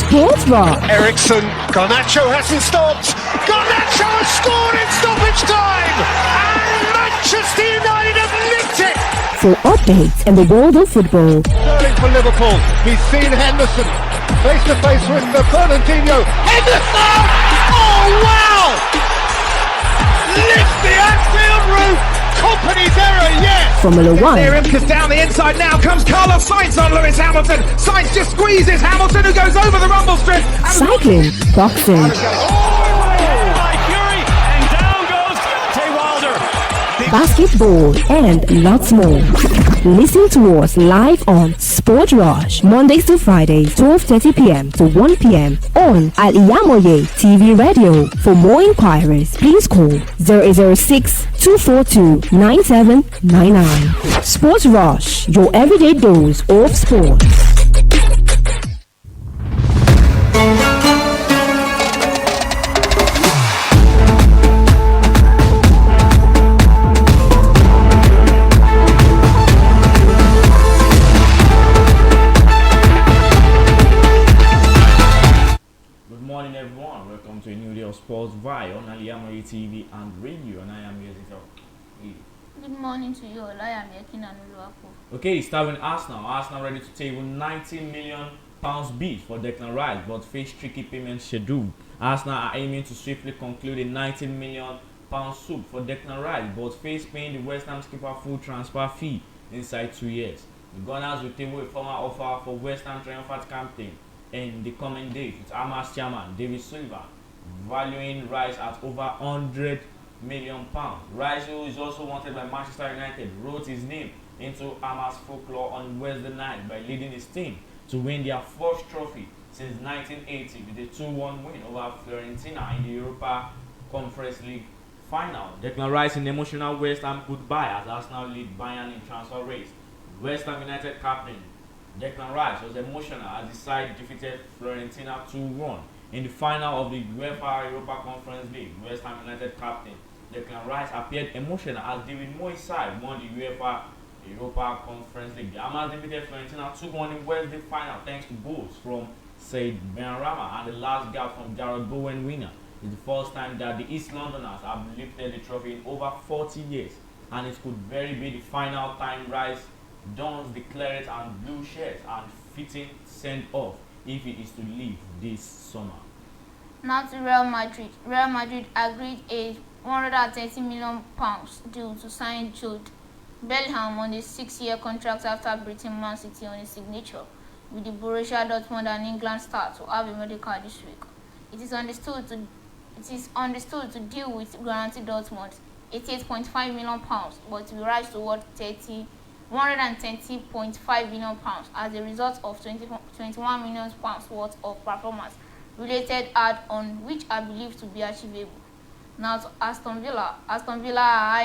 Sports Rock. Ericsson, Garnacho hasn't stopped. Garnacho has scored in stoppage time, and Manchester United have nicked it. For updates in the world of football. Sterling for Liverpool. He's seen Henderson face to face with Fernandinho. Henderson! Oh wow! Lift the Anfield roof. Company's error, yes! Formula One. Near him, because down the inside now comes Carlos Sainz on Lewis Hamilton. Sainz just squeezes Hamilton, who goes over the rumble strip. Cycling. Boxing. Basketball and lots more. Listen to us live on Sport Rush Mondays to Fridays 12:30 p.m. to 1 p.m. on Al-IyamoyeTv radio. For more inquiries, please call 0806 242 9799. Sport Rush, your everyday dose of sports. Welcome to a new day of SPORTVILLE on Al-IyamoyeTv and radio, and I am YAZID. Good morning to you all. I am YEKINI ANUOLUWAPO. Okay, starting Arsenal. Arsenal ready to table £90 million bid for Declan Rice, but face tricky payment schedule. Arsenal are aiming to swiftly conclude a £19 million soup for Declan Rice, but face paying the West Ham skipper full transfer fee inside 2 years. The Gunners will table a formal offer for West Ham triumphant captain in the coming days, with Hamas chairman David Silva valuing Rice at over £100 million. Rice, who is also wanted by Manchester United, wrote his name into Hamas folklore on Wednesday night by leading his team to win their first trophy since 1980 with a 2-1 win over Fiorentina in the Europa Conference League final. Declan Rice in emotional West Ham goodbye as Arsenal lead Bayern in transfer race. West Ham United captain Declan Rice was emotional as the side defeated Fiorentina 2-1 in the final of the UEFA Europa Conference League. West Ham United captain Declan Rice appeared emotional as David Moyes' side won the UEFA Europa Conference League. The Hammers defeated Fiorentina 2-1 in Wednesday final thanks to goals from Said Benrahma and the last goal from Jared Bowen winner. It's the first time that the East Londoners have lifted the trophy in over 40 years, and it could very be the final time Rice dons the claret and blue shirts and fitting send off if he is to leave this summer. Now to Real Madrid. Real Madrid agreed a £130 million deal to sign Jude Bellingham on a 6-year contract after beating Man City on his signature, with the Borussia Dortmund and England star to have a medical this week. It is understood to deal with guaranteed Dortmund £88.5 million, but will rise to worth £120.5 million as a result of £21 million worth of performance-related add-on, which are believed to be achievable. Now to Aston Villa. Aston Villa are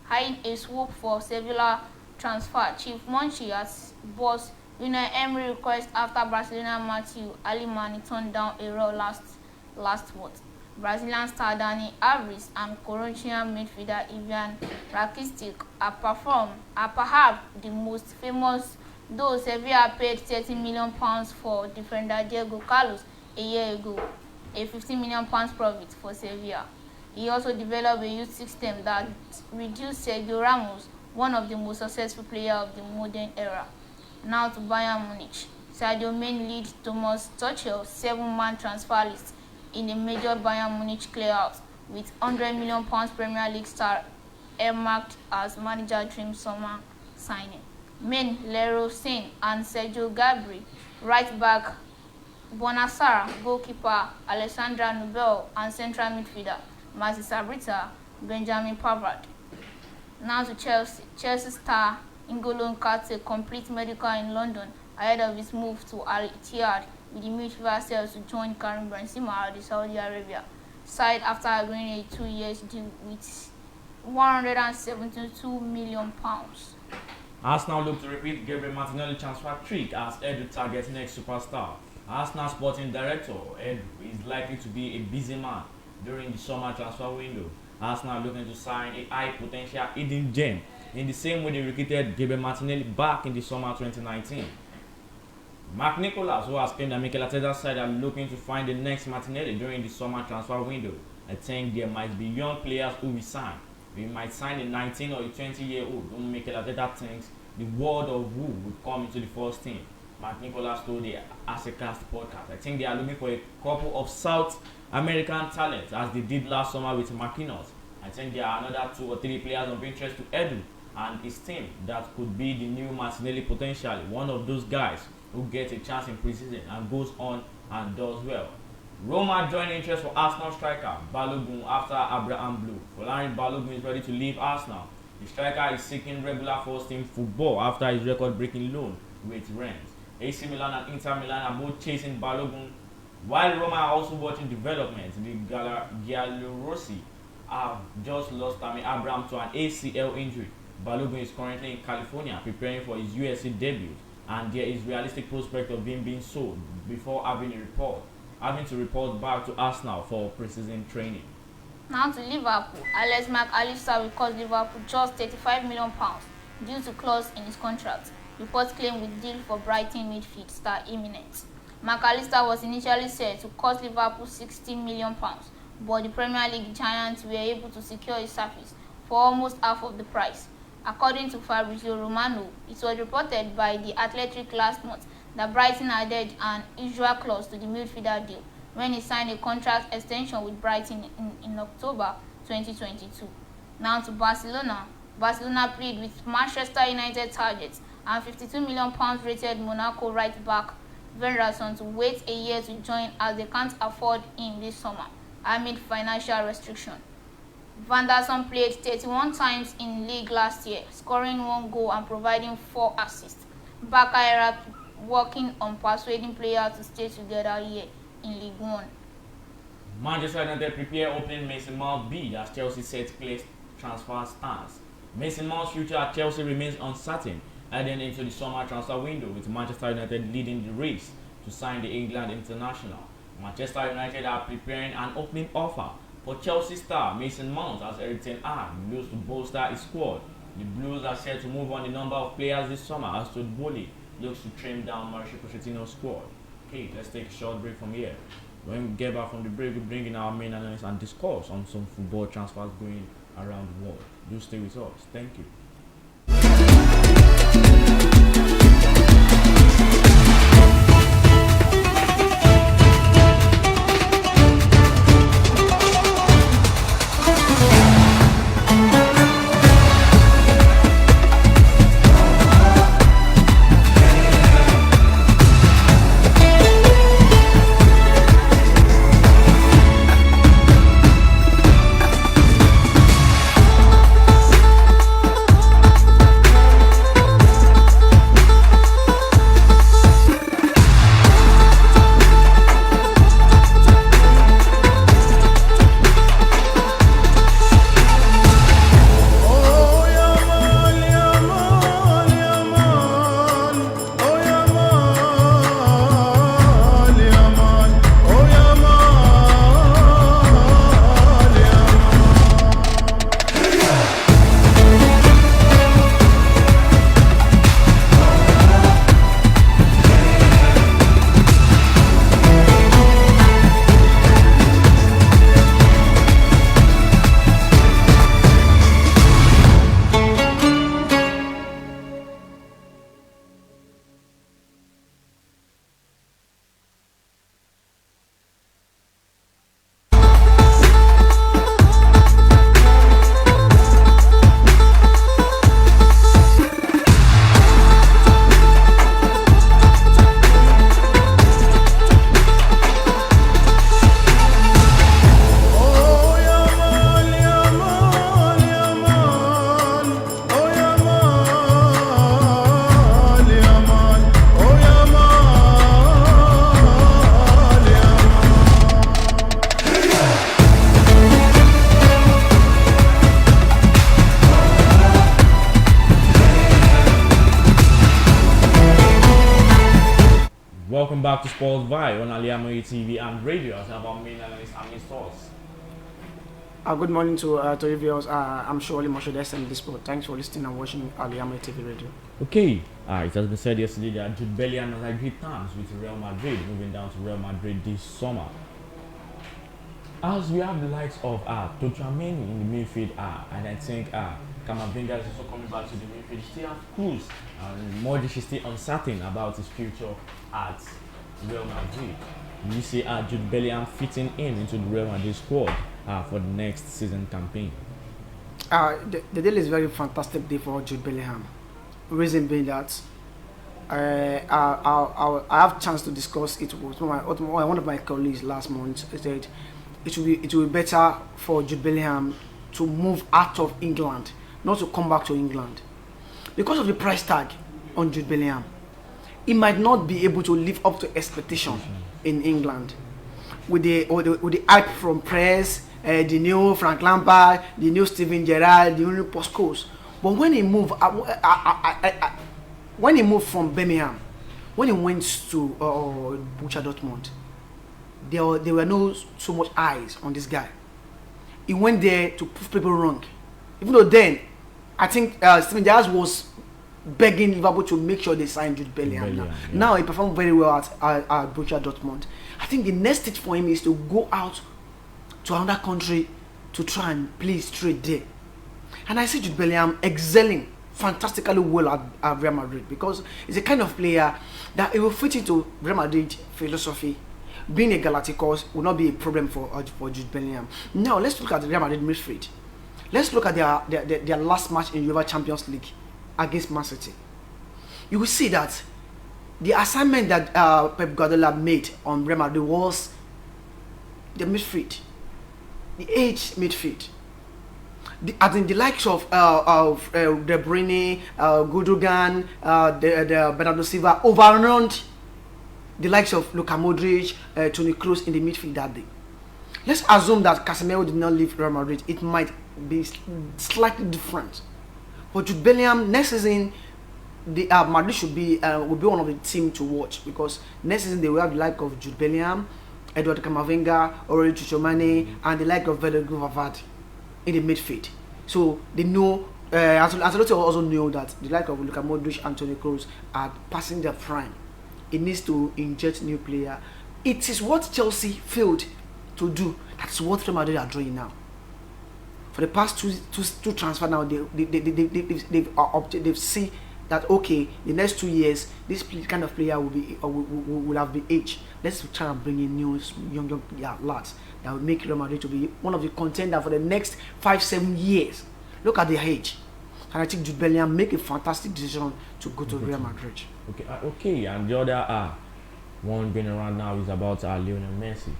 eyeing a swoop for Sevilla transfer. Chief Monchi as boss Lionel Emery request after Brazilian Matthew Alemany turned down a role last month. Brazilian star Dani Alves and Croatian midfielder Ivan Rakitic are perhaps the most famous, though Sevilla paid £30 million for defender Diego Carlos a year ago, a £15 million profit for Sevilla. He also developed a youth system that reduced Sergio Ramos, one of the most successful players of the modern era. Now to Bayern Munich. Sadio Mane leads Thomas Tuchel's 7-man transfer list in a major Bayern Munich clearout, with £100 million Premier League star earmarked as manager dream summer signing. Mane, Leroy Sane and Sergio Gnabry, right back Bonassara, goalkeeper Alessandra Nubel and central midfielder Mazi Sabrita, Benjamin Pavard. Now to Chelsea. Chelsea star N'Golo Kante complete medical in London ahead of his move to Al-IyamoyeTv, with the midfielder set to join Karim Benzema at the Saudi Arabia side after agreeing a 2-year deal with £172 million. Arsenal look to repeat Gabriel Martinelli transfer trick as Edu targets next superstar. Arsenal sporting director Edu is likely to be a busy man during the summer transfer window. Arsenal looking to sign a high potential hidden gem in the same way they recruited Gabriel Martinelli back in the summer 2019. Mark Nicholas, who has claimed that Mikel Arteta's side are looking to find the next Martinelli during the summer transfer window. I think there might be young players who we sign. We might sign a 19 or a 20-year-old whom Mikel Arteta thinks the world of who would come into the first team. Mark Nicholas told the Asecast podcast. I think they are looking for a couple of South American talents as they did last summer with Marquinhos. I think there are another 2 or 3 players of interest to Edu and his team that could be the new Martinelli potentially. One of those guys who gets a chance in preseason and goes on and does well. Roma joined interest for Arsenal striker Balogun after Abraham Blue. Folarin Balogun is ready to leave Arsenal. The striker is seeking regular first-team football after his record-breaking loan with Rennes. AC Milan and Inter Milan are both chasing Balogun, while Roma are also watching developments. The Giallorossi have just lost Tammy Abraham to an ACL injury. Balogun is currently in California preparing for his UFC debut, and there is realistic prospect of him being sold before having to report back to Arsenal for preseason training. Now to Liverpool. Alex McAllister will cost Liverpool just £35 million due to clause in his contract. Reports claim with deal for Brighton midfield star imminent. McAllister was initially said to cost Liverpool £60 million, but the Premier League giants were able to secure his service for almost half of the price. According to Fabrizio Romano, it was reported by The Athletic last month that Brighton added an usual clause to the midfielder deal when he signed a contract extension with Brighton in October 2022. Now to Barcelona. Barcelona plead with Manchester United targets and £52 million rated Monaco right back Venderson to wait a year to join as they can't afford him this summer amid financial restriction. Venderson played 31 times in league last year, scoring 1 goal and providing 4 assists. Barca working on persuading players to stay together here in League One. Manchester United prepare opening Mason Mount bid as Chelsea sets clear transfer stance. Mason Mount's future at Chelsea remains uncertain heading into the summer transfer window, with Manchester United leading the race to sign the England international. Manchester United are preparing an opening offer for Chelsea star Mason Mount as Eric Ten Hag looks to bolster his squad. The Blues are set to move on the number of players this summer as Todd Bowley looks to trim down Mauricio Pochettino's squad. Okay, let's take a short break from here. When we get back from the break, we bring in our main analyst and discuss on some football transfers going around the world. Do stay with us. Thank you. Welcome back to SPORTVILLE on Al-IyamoyeTv and radio. As our main analyst and his thoughts. Good morning to your viewers. I'm Surely Moshe SM Sport. Thanks for listening and watching Al-IyamoyeTv radio. Okay, It has been said yesterday that Jude Bellingham has agreed terms with Real Madrid, moving down to Real Madrid this summer. As we have the likes of Tchouaméni in the midfield, and I think Camavinga is also coming back to the midfield. Still have Cruz, and Modric is still uncertain about his future at Real Madrid. You see Jude Bellingham fitting into the Real Madrid squad for the next season campaign. The deal is very fantastic day for Jude Bellingham. Reason being that I have chance to discuss it with one of my colleagues last month. He said it will be better for Jude Bellingham to move out of England, not to come back to England, because of the price tag on Jude Bellingham. He might not be able to live up to expectation in England with the hype from press, the new Frank Lampard, the new Steven Gerrard, the new Postcodes. But when he moved, from Birmingham, when he went to Borussia Dortmund, there were no so much eyes on this guy. He went there to prove people wrong. Even though then, I think Steven Gerrard was begging Liverpool to make sure they sign Jude Bellingham. Now he performed very well at Borussia Dortmund. I think the next stage for him is to go out to another country to try and play straight there. And I see Jude Bellingham excelling fantastically well at Real Madrid, because he's a kind of player that it will fit into Real Madrid philosophy. Being a Galacticos will not be a problem for Jude Bellingham. Now let's look at the Real Madrid midfield. Let's look at their last match in UEFA Champions League against Man City. You will see that the assignment that Pep Guardiola made on Real Madrid was the midfield, the edge midfield. I think the likes of De Bruyne, Gundogan, the Bernardo Silva overrun the likes of Luka Modric, Toni Kroos in the midfield that day. Let's assume that Casemiro did not leave Real Madrid. It might be slightly different. But Jude Bellingham next season, Madrid should be will be one of the team to watch, because next season they will have the like of Jude Bellingham, Edouard Camavinga, Aurelien Tchouaméni, and the like of Federico Valverde in the midfield. So they know. Ancelotti also know that the like of Luka Modric and Toni Kroos are passing their prime. It needs to inject new player. It is what Chelsea failed to do. That's what Real Madrid are doing now. For the past two transfer now, they've seen that okay, the next 2 years this kind of player will have been aged. Let's try and bring in new young lads that will make Real Madrid to be one of the contenders for the next 5-7 years. Look at their age, and I think Jude Bellingham make a fantastic decision to go to Real Madrid. Okay, and the other one going around now is about Lionel Messi.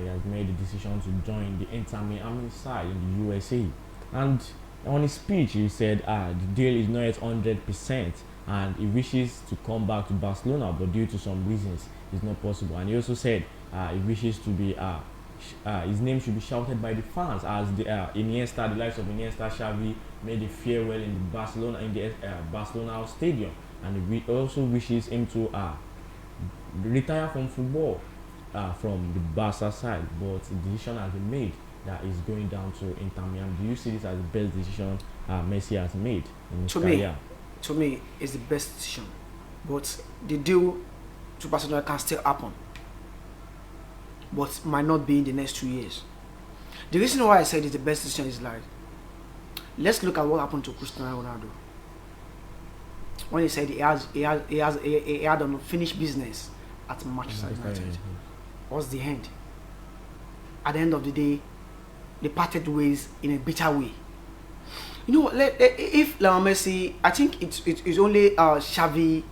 He has made the decision to join the Inter Miami side in the USA, and on his speech he said the deal is not yet 100% and he wishes to come back to Barcelona, but due to some reasons it's not possible. And he also said he wishes to be his name should be shouted by the fans, as the Iniesta, the likes of Iniesta, Xavi made a farewell in the Barcelona stadium, and he also wishes him to retire from football from the Barca side, but the decision has been made that is going down to Inter Miami. Do you see this as the best decision Messi has made in his career? To me, it's the best decision, but the deal to Barcelona can still happen, but might not be in the next 2 years. The reason why I said it's the best decision is like, let's look at what happened to Cristiano Ronaldo. When he said he had unfinished business at Manchester United. What's the end? At the end of the day, they parted ways in a bitter way. You know, if Lionel Messi, I think it's only Xavi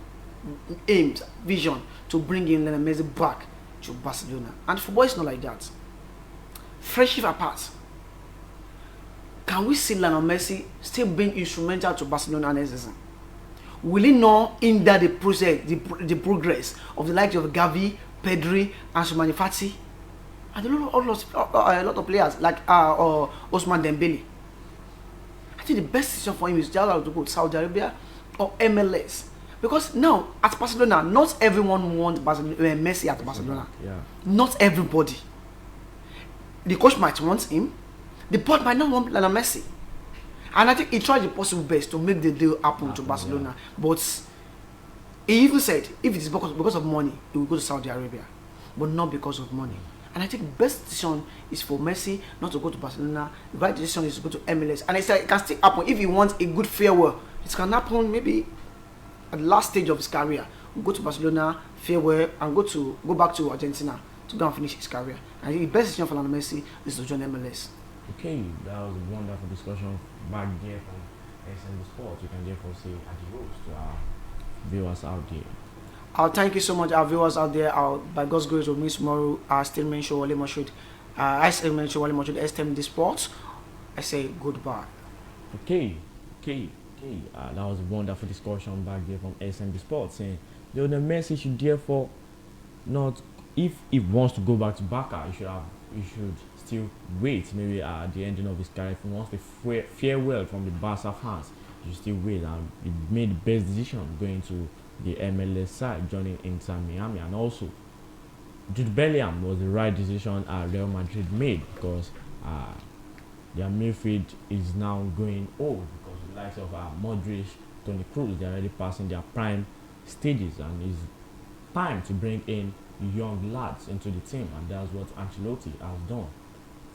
aims vision to bring in Lionel Messi back to Barcelona, and football is not like that. Friendship apart, can we see Lionel Messi still being instrumental to Barcelona next season? Will he not hinder the process, the progress of the likes of Gavi, Pedri, and Soumani Fati, and a lot of players like Ousmane Dembele? I think the best decision for him is just to go to Saudi Arabia or MLS, because now at Barcelona, not everyone wants Messi at Barcelona. Yeah. Not everybody. The coach might want him, the board might not want Lionel Messi. And I think he tried the possible best to make the deal happen to Barcelona. Yeah. But He even said if it is because of money, he will go to Saudi Arabia, but not because of money. And I think the best decision is for Messi not to go to Barcelona. The right decision is to go to MLS. And it's like it can still happen if he wants a good farewell. It can happen maybe at the last stage of his career. Go to Barcelona, farewell, and go back to Argentina to go and finish his career. And I think the best decision for Lionel Messi is to join MLS. Okay, that was a wonderful discussion back there from SM Sports. You can therefore say adios to our viewers out there. Thank you so much, our viewers out there. By God's grace, we'll meet tomorrow. I still mention Wale Moshood. STM Sports. I say goodbye. Okay. That was a wonderful discussion back there from SMB Sports saying Lionel Messi should therefore not, if he wants to go back to Barca, he should still wait maybe at the ending of his career. If he wants to farewell from the Barca fans, he should still wait, and he made the best decision going to the MLS side, joining Inter Miami. And also Jude Bellingham was the right decision Real Madrid made, because their midfield is now going old, because the likes of Modric, Toni Kroos, they're already passing their prime stages, and it's time to bring in young lads into the team, and that's what Ancelotti has done.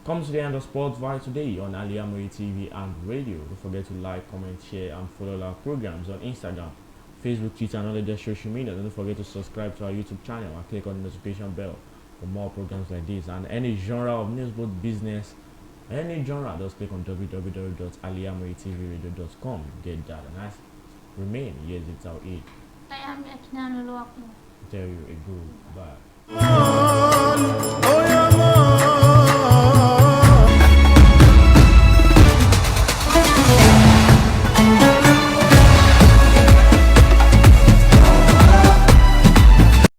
Come to the end of SPORTVILLE today on Al-IyamoyeTv and radio. Don't forget to like, comment, share, and follow our programs on Instagram, Facebook, Twitter, and other social media. Don't forget to subscribe to our YouTube channel and click on the notification bell for more programs like this. And any genre of news, both business, any genre, just click on www.al-iyamoyetvradio.com. Get that, and I remain YAZID TAOHEED. I am YEKINI. Tell you a good bye.